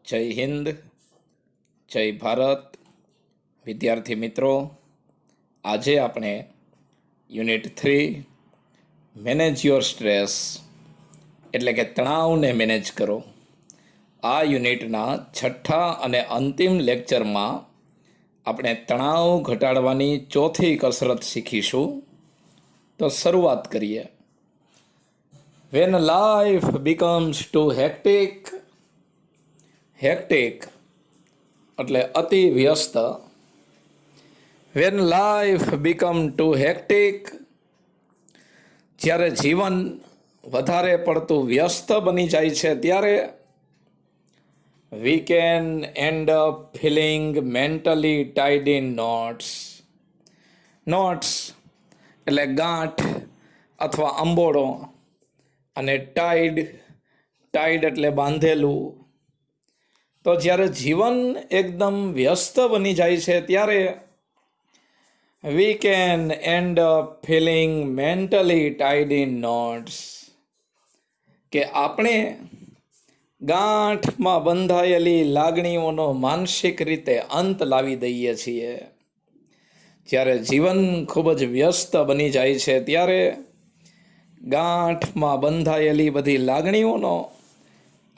જય હિન્દ, જય ભારત. વિદ્યાર્થી મિત્રો, આજે આપણે યુનિટ 3 મેનેજ યોર સ્ટ્રેસ એટલે કે તણાવને મેનેજ કરો, આ યુનિટના છઠ્ઠા અને અંતિમ લેક્ચરમાં આપણે તણાવ ઘટાડવાની ચોથી કસરત શીખીશું. તો શરૂઆત કરીએ. When life becomes too hectic એટલે અતિ વ્યસ્ત. When life become too hectic, જ્યારે જીવન વધારે પડતું વ્યસ્ત બની જાય છે ત્યારે we can end up feeling mentally tied in knots. એટલે ગાંઠ અથવા અંબોળો, અને ટાઈડ એટલે બાંધેલું. તો જ્યારે જીવન એકદમ વ્યસ્ત બની જાય છે ત્યારે we can end up feeling mentally tied in knots, કે આપણે ગાંઠમાં બંધાયેલી લાગણીઓનો માનસિક રીતે અંત લાવી દઈએ છીએ. જ્યારે જીવન ખૂબ જ વ્યસ્ત બની જાય છે ત્યારે ગાંઠમાં બંધાયેલી બધી લાગણીઓનો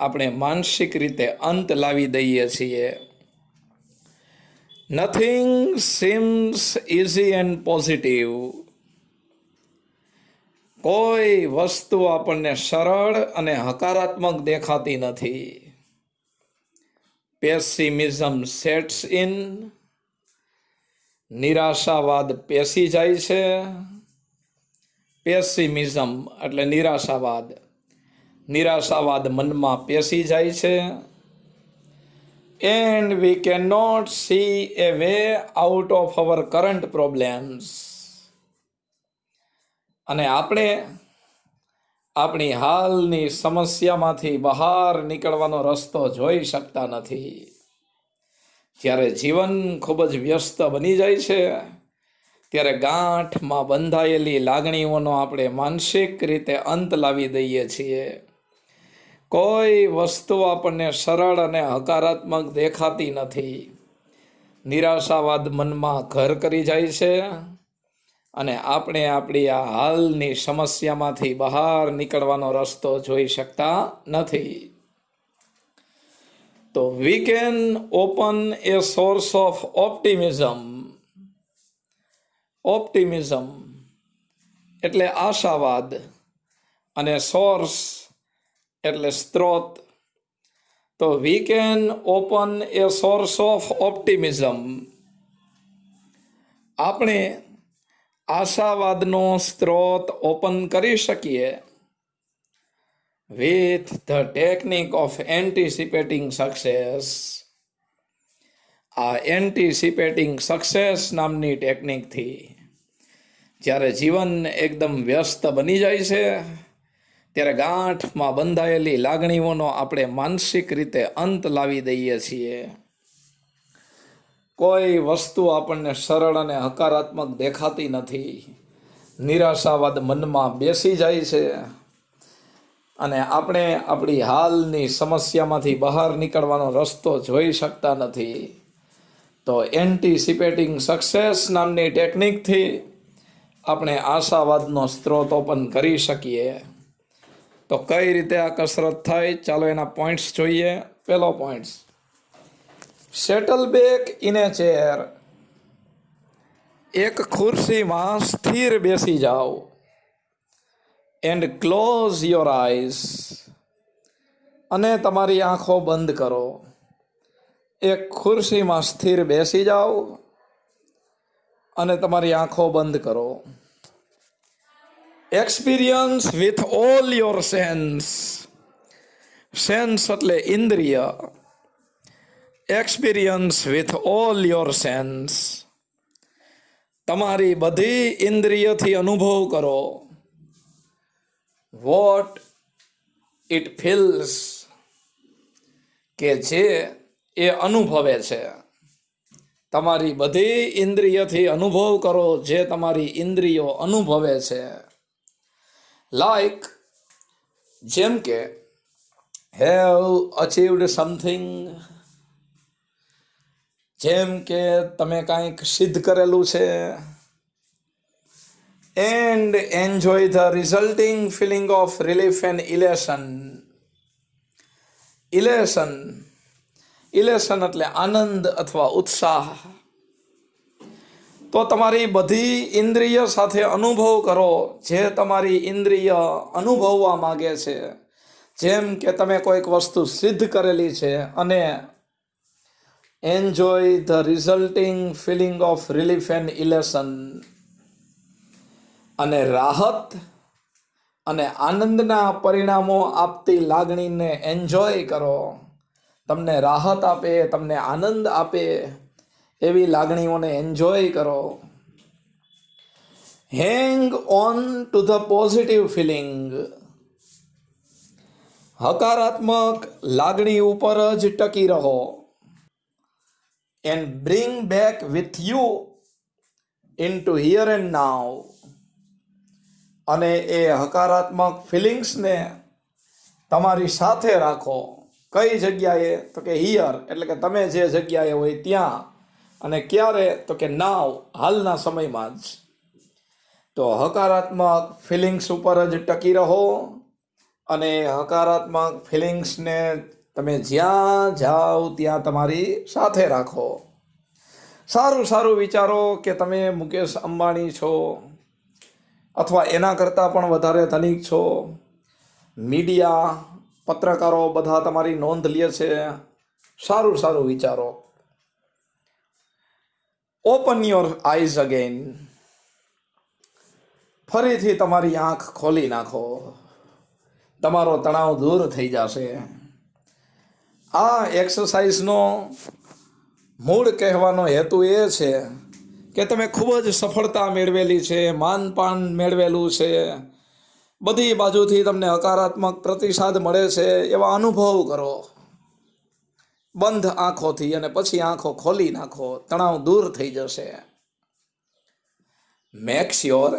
આપણે માનસિક રીતે અંત લાવી દઈએ છીએ. Nothing seems easy and positive. કોઈ વસ્તુ આપણને સરળ અને હકારાત્મક દેખાતી નથી. Pessimism sets in. નિરાશાવાદ પેસી જાય છે. પેસિમિઝમ એટલે નિરાશાવાદ મનમાં પેસી જાય છે. And we can not see a way out of our current problems. અને આપણે આપણી હાલની સમસ્યામાંથી બહાર નીકળવાનો રસ્તો જોઈ શકતા નથી. જ્યારે જીવન ખૂબ જ વ્યસ્ત બની જાય છે ત્યારે ગાંઠમાં બંધાયેલી લાગણીઓનો આપણે માનસિક રીતે અંત લાવી દઈએ છીએ. કોઈ વસ્તુ આપણને સરળ અને હકારાત્મક દેખાતી નથી. નિરાશાવાદ મનમાં ઘર કરી જાય છે અને આપણે આપણી આ હાલની સમસ્યામાંથી બહાર નીકળવાનો રસ્તો જોઈ શકતા નથી. તો we can open A source of optimism એટલે આશાવાદ, અને સોર્સ એટલે સ્ત્રોત. તો we can open A source of optimism. આપણે આશાવાદનો સ્ત્રોત ઓપન કરી શકીએ with the technique of anticipating success. આ એન્ટિસિપેટિંગ સક્સેસ નામની ટેકનિકથી જ્યારે જીવન એકદમ વ્યસ્ત બની જાય છે ત્યારે ગાંઠમાં બંધાયેલી લાગણીઓનો આપણે માનસિક રીતે અંત લાવી દઈએ છીએ. કોઈ વસ્તુ આપણને સરળ અને હકારાત્મક દેખાતી નથી. નિરાશાવાદ મનમાં બેસી જાય છે અને આપણે આપણી હાલની સમસ્યામાંથી બહાર નીકળવાનો રસ્તો જોઈ શકતા નથી. તો એન્ટિસિપેટિંગ સક્સેસ નામની ટેકનિકથી આપણે આશાવાદનો સ્ત્રોત ઓપન કરી શકીએ. તો કઈ રીતે આ કસરત થાય, ચાલો એના પોઈન્ટ્સ જોઈએ. પહેલો point, settle back in a chair. એક ખુરશીમાં સ્થિર બેસી જાઓ. And close your eyes. અને તમારી આંખો બંધ કરો. એક ખુરશીમાં સ્થિર બેસી જાઓ અને તમારી આંખો બંધ કરો. Experience with all your sense. Sense એટલે ઇન્દ્રિય. Experience with all your sense. તમારી બધી ઇન્દ્રિયથી અનુભવ કરો. વોટ ઇટ ફીલ્સ, કે જે એ અનુભવે છે. તમારી બધી ઇન્દ્રિયથી અનુભવ કરો જે તમારી ઇન્દ્રિયો અનુભવે છે. લાઈક, જેમ કે હેવ અચીવડ સમથિંગ, જેમ કે તમે કાંઈક સિદ્ધ કરેલું છે, and enjoy the resulting feeling of relief and elation. Elation elation એટલે આનંદ અથવા ઉત્સાહ. તો તમારી બધી ઇન્દ્રિય સાથે અનુભવ કરો જે તમારી ઇન્દ્રિય અનુભવવા માગે છે. જેમ કે તમે કોઈક વસ્તુ સિદ્ધ કરેલી છે અને enjoy the resulting feeling of relief and elation. અને રાહત અને આનંદના પરિણામો આપતી લાગણીને એન્જોય કરો. તમને રાહત આપે, તમને આનંદ આપે એવી લાગણીઓને એન્જોય કરો. Hang on to the positive feeling. હકારાત્મક લાગણી ઉપર જ ટકી રહો. And bring back with you in to here and now. અને એ હકારાત્મક ફિલિંગ્સને તમારી સાથે રાખો. કઈ જગ્યાએ? તો કે હિયર, એટલે કે તમે જે જગ્યાએ હોય ત્યાં. અને ક્યારે? તો કે નાવ, હાલના સમયમાં જ. તો હકારાત્મક ફિલિંગ્સ ઉપર જ ટકી રહો અને હકારાત્મક ફિલિંગ્સને તમે જ્યાં જાઓ ત્યાં તમારી સાથે રાખો. સારું સારું વિચારો કે તમે મુકેશ અંબાણી છો અથવા એના કરતાં પણ વધારે ધનિક છો. મીડિયા, પત્રકારો બધા તમારી નોંધ લે છે. સારું સારું વિચારો. Open your eyes again. ફરીથી તમારી આંખ ખોલી નાખો. તમારો તણાવ દૂર થઈ જશે. આ એક્સરસાઇઝનો મૂળ કહેવાનો હેતુ એ છે કે તમે ખૂબ જ સફળતા મેળવેલી છે, માનપાન મેળવેલું છે, બધી બાજુથી તમને હકારાત્મક પ્રતિસાદ મળે છે એવા અનુભવ કરો. બંધ આંખોથી અને પછી આંખો ખોલી નાખો. તણાવ દૂર થઈ જશે. મેક શ્યોર,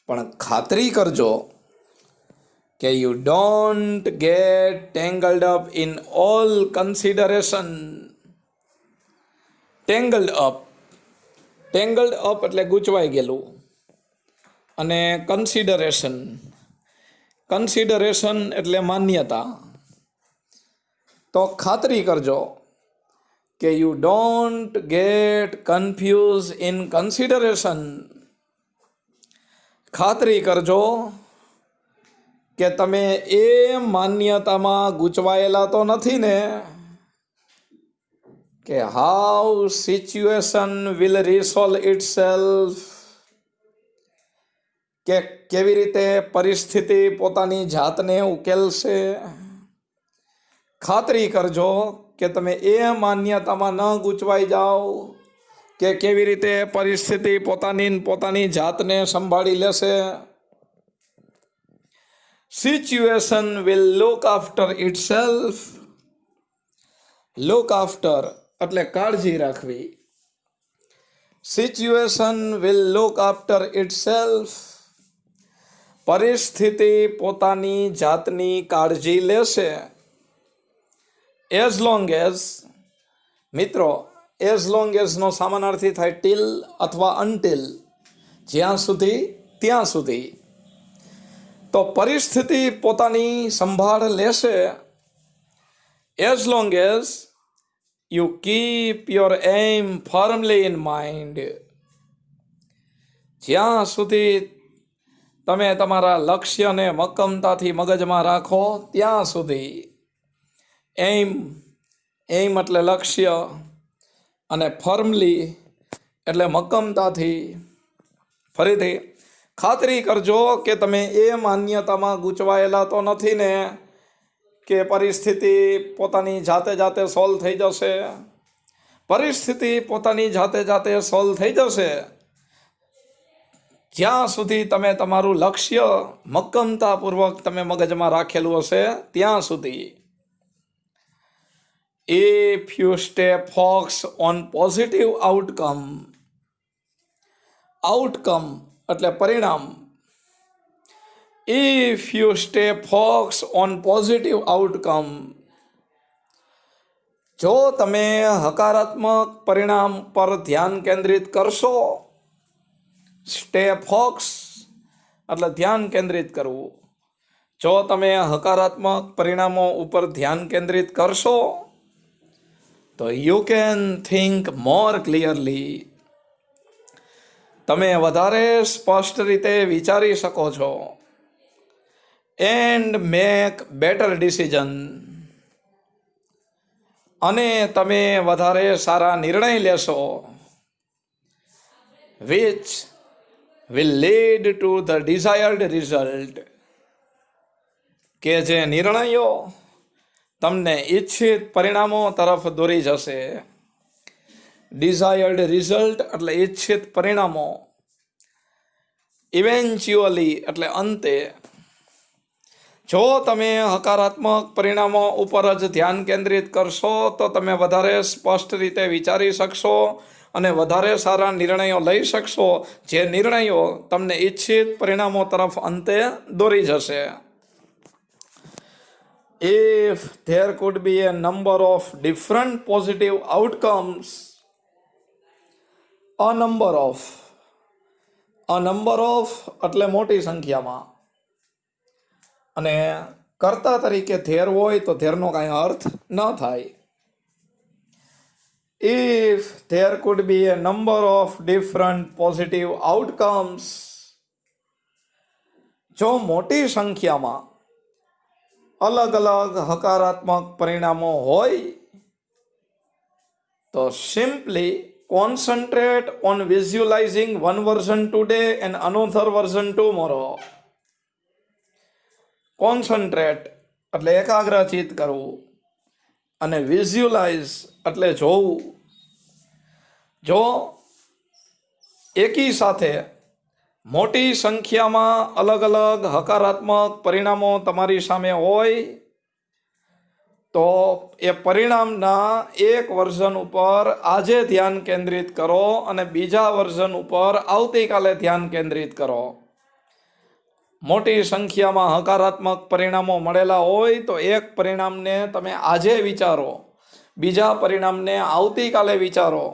પણ ખાતરી કરજો કે you don't get tangled up in all consideration. Tangled up એટલે ગૂંચવાઈ ગયેલું. અને કન્સિડરેશન એટલે માન્યતા. તો ખાતરી કરજો કે you don't gate confuse in consideration. ખાતરી કરજો કે તમે એ માન્યતામાં ગૂંચવાયેલા તો નથી ને કે how situation will resolve itself, કે કેવી રીતે પરિસ્થિતિ પોતાની જાતને ઉકેલશે. ખાતરી કરજો કે તમે એ માન્યતામાં ન ગૂંચવાઈ જાઓ કે કેવી રીતે પરિસ્થિતિ પોતાની જાતને સંભાળી લેશે. Situation will look after itself. Look after એટલે કાળજી રાખવી. Situation will look after itself. પરિસ્થિતિ પોતાની જાતની કાળજી લેશે. એઝ લોંગ એઝ, મિત્રો, એઝ લોંગ એઝનો સામાનાર્થી થાય ટીલ અથવા અનટિલ. જ્યાં સુધી ત્યાં સુધી. તો પરિસ્થિતિ પોતાની સંભાળ લેશે as long as you keep your aim firmly in mind. જ્યાં સુધી તમે તમારા લક્ષ્યને મક્કમતાથી મગજમાં રાખો ત્યાં સુધી. એમ એટલે લક્ષ્ય અને ફર્મલી એટલે મક્કમતાથી. ફરીથી ખાતરી કરજો કે તમે એ માન્યતામાં ગૂંચવાયેલા તો નથી ને કે પરિસ્થિતિ પોતાની જાતે સોલ્વ થઈ જશે. પરિસ્થિતિ પોતાની જાતે સોલ્વ થઈ જશે જ્યાં સુધી તમે તમારું લક્ષ્ય મક્કમતાપૂર્વક તમે મગજમાં રાખેલું હશે ત્યાં સુધી. If you stay focused on positive outcome એટલે પરિણામ, If you stay focused on positive outcome, જો તમે હકારાત્મક પરિણામ પર ધ્યાન કેન્દ્રિત કરશો, સ્ટે ફોક્સ એટલે ધ્યાન કેન્દ્રિત કરવું. જો તમે હકારાત્મક પરિણામો ઉપર ધ્યાન કેન્દ્રિત કરશો તો you can think more clearly. તમે વધારે સ્પષ્ટ રીતે વિચારી શકો છો. એન્ડ મેક બેટર ડિસિઝન, અને તમે વધારે સારા નિર્ણય લેશો. Which will lead to the desired result, કે જે નિર્ણયો તમને ઈચ્છિત પરિણામો તરફ દોરી જશે. ડિઝાયર્ડ રિઝલ્ટ એટલે ઈચ્છિત પરિણામો. ઇવેન્ચ્યુઅલી એટલે અંતે. જો તમે હકારાત્મક પરિણામો ઉપર જ ધ્યાન કેન્દ્રિત કરશો તો તમે વધારે સ્પષ્ટ રીતે વિચારી શકશો અને વધારે સારા નિર્ણયો લઈ શકશો, જે નિર્ણયો તમને ઈચ્છિત પરિણામો તરફ અંતે દોરી જશે. If there could be a number of different positive outcomes, a number of એટલે મોટી સંખ્યામાં, અને કર્તા તરીકે ધેર હોય તો ધેરનો કાંઈ અર્થ ન થાય. If there could be a number of different positive outcomes, જો મોટી સંખ્યામાં અલગ અલગ હકારાત્મક પરિણામો હોય તો simply concentrate on visualising one version today and another version tomorrow. Concentrate એટલે એકાગ્રચિત કરવું, અને વિઝ્યુલાઇઝ એટલે જોવું. જો એકી સાથે મોટી સંખ્યામાં અલગ અલગ હકારાત્મક પરિણામો તમારી સામે હોય તો એ પરિણામના એક વર્ઝન ઉપર આજે ધ્યાન કેન્દ્રિત કરો અને બીજા વર્ઝન ઉપર આવતીકાલે ધ્યાન કેન્દ્રિત કરો. મોટી સંખ્યામાં હકારાત્મક પરિણામો મળેલા હોય તો એક પરિણામને તમે આજે વિચારો, બીજા પરિણામને આવતીકાલે વિચારો.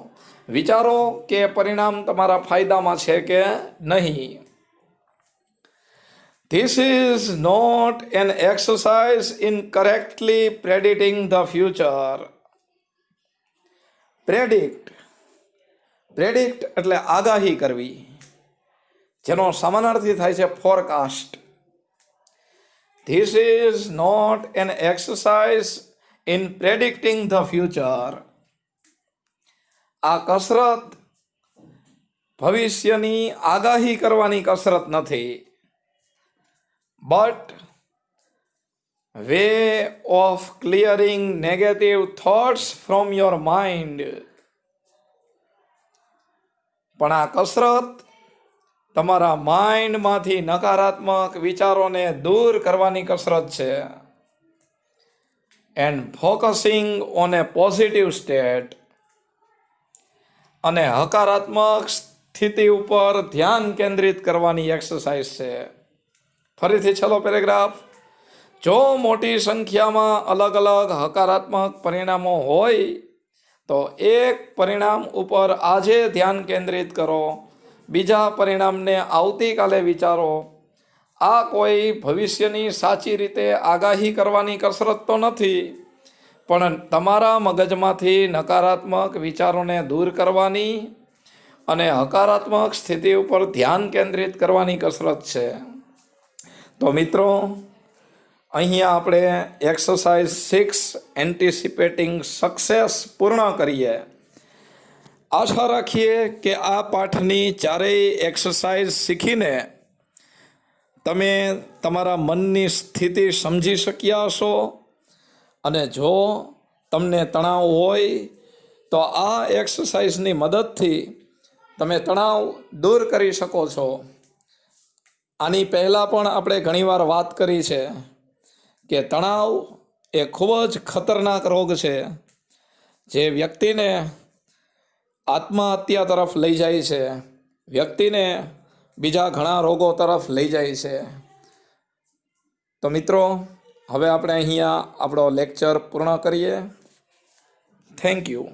વિચારો કે પરિણામ તમારા ફાયદામાં છે કે નહીં. This is not an exercise in correctly predicting the future. Predict એટલે આગાહી કરવી, જેનો સમાનાર્થી થાય છે forecast. This is not an exercise in predicting the future. આ કસરત ભવિષ્યની આગાહી કરવાની કસરત નથી, but way of clearing negative thoughts from your mind. પણ આ કસરત તમારા માઇન્ડમાંથી નકારાત્મક વિચારોને દૂર કરવાની કસરત છે. And focusing on A positive state, અને હકારાત્મક સ્થિતિ ઉપર ધ્યાન કેન્દ્રિત કરવાની એક્સરસાઇઝ છે. ફરીથી છેલ્લો પેરેગ્રાફ. જો મોટી સંખ્યામાં અલગ અલગ હકારાત્મક પરિણામો હોય તો એક પરિણામ ઉપર આજે ધ્યાન કેન્દ્રિત કરો, બીજા પરિણામને આવતીકાલે વિચારો. આ કોઈ ભવિષ્યની સાચી રીતે આગાહી કરવાની કસરત તો નથી, પણ તમારા મગજમાંથી નકારાત્મક વિચારોને દૂર કરવાની અને હકારાત્મક સ્થિતિ ઉપર ધ્યાન કેન્દ્રિત કરવાની કસરત છે. તો મિત્રો, અહીંયા આપણે એક્સરસાઇઝ 6 એન્ટિસિપેટિંગ સક્સેસ પૂર્ણ કરીએ. આશા રાખીએ કે આ પાઠની ચારેય એક્સરસાઇઝ શીખીને તમે તમારા મનની સ્થિતિ સમજી શક્યા હશો, અને જો તમને તણાવ હોય તો આ એક્સરસાઇઝની મદદથી તમે તણાવ દૂર કરી શકો છો. આની પહેલાં પણ આપણે ઘણીવાર વાત કરી છે કે તણાવ એ ખૂબ જ ખતરનાક રોગ છે, જે વ્યક્તિને આત્મહત્યા તરફ લઈ જાય છે, વ્યક્તિને બીજા ઘણા રોગો તરફ લઈ જાય છે. તો મિત્રો, હવે આપણે અહીંયા આપણો લેક્ચર પૂર્ણ કરીએ. Thank you.